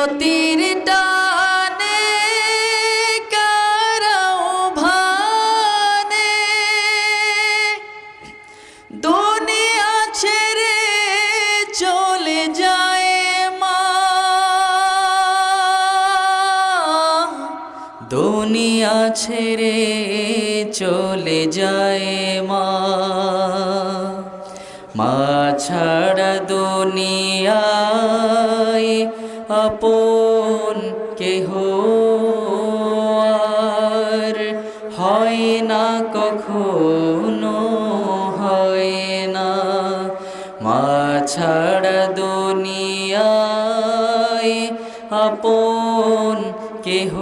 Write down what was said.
বিরতির টানে কারাও ভানে দুনিয়া ছেড়ে চলে যায় মা, দুনিয়া ছেড়ে চলে যায় মা। মা ছাড়া দুনিয়ায় আপন কেহ আর হয় না, কখনো হয় না। মা ছাড়া দুনিয়ায় আপন কেহ